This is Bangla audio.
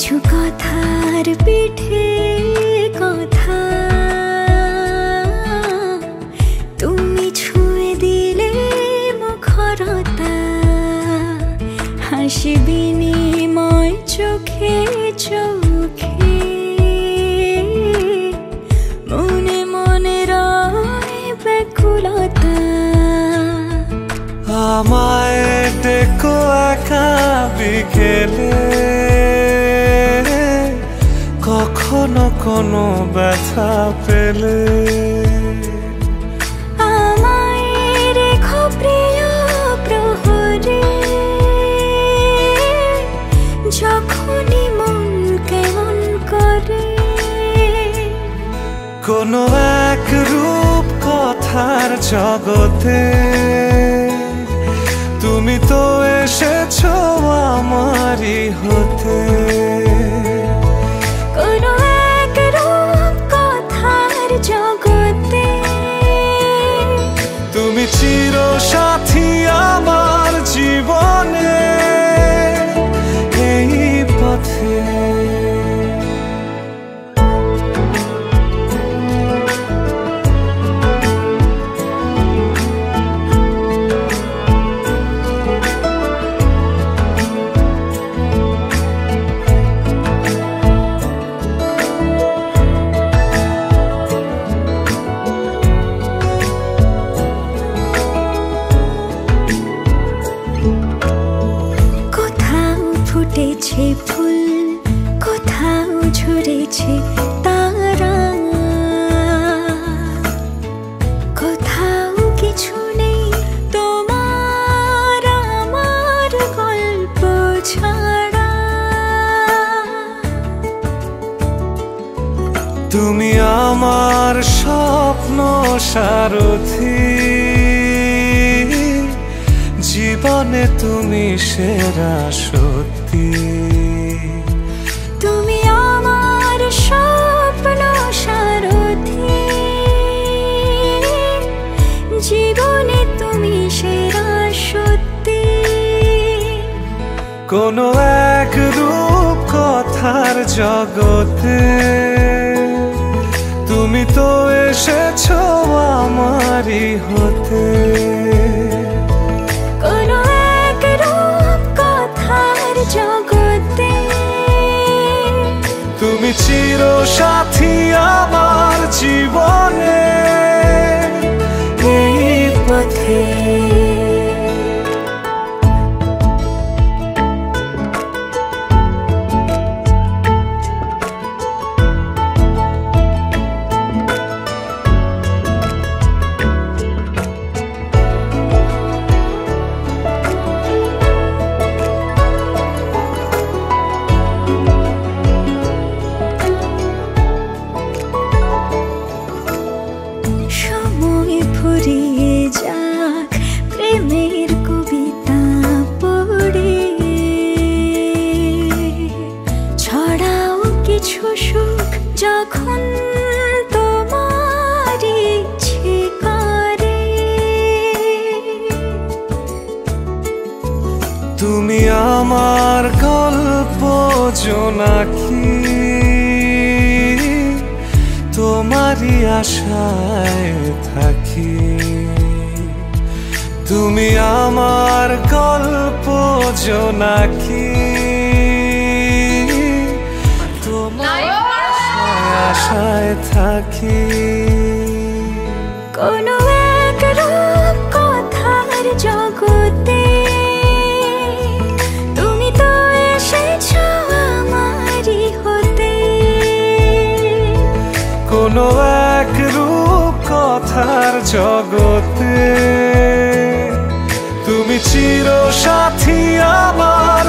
কিছু কথার পিঠে কথা তুমি ছুঁয়ে দিলে মুখরতা, হাসি বিনিময় চোখে চোখে, মনে মনে রয় ব্যাকুলতা। আমায় ডেকো একা বিকেলে, কখনো কোনো ব্যথা পেলে। আমায় রেখো প্রিয় প্রহরে, যখনই মন কেমন করে। কোনো এক রূপ কথার জগতে তুমি তো এসেছো আমারই হতে। কোনো এক রূপ কথার জগতে তুমি চির সাথী আমার জীবনে, এই পথে। ফুটেছে ফুল, কোথাও ঝরেছে তারা, কোথাও কিছু নেই তোমার আমার গল্প ছাড়া। তুমি আমার স্বপ্ন সারথি, জীবনে তুমি সেরা সত্যি। তুমি আমার স্বপ্ন সারথি, জীবনে তুমি সেরা সত্যি। কোনো এক রূপ কথার জগতে তুমি তো এসেছো আমারই হতে। কোনো এক রূপ কথার জগতে তুমি চির সাথী আমার জীবনে, এই পথে। সময় ফুরিয়ে যাক প্রেমের কবিতা পড়ে, ছড়াও কিছু সুখ যখন তোমার ইচ্ছে করে। তুমি আমার গল্প জোনাকি, তোমারই আশায় থাকি। তুমি আমার গল্প জোনাকি, তোমার আশায় থাকি। কোনো এক রূপ কথার জগতে তুমি তো এসেছো আমারই হতে। কোনো এক রূপ কথার জগতে তুমি চির সাথী আমার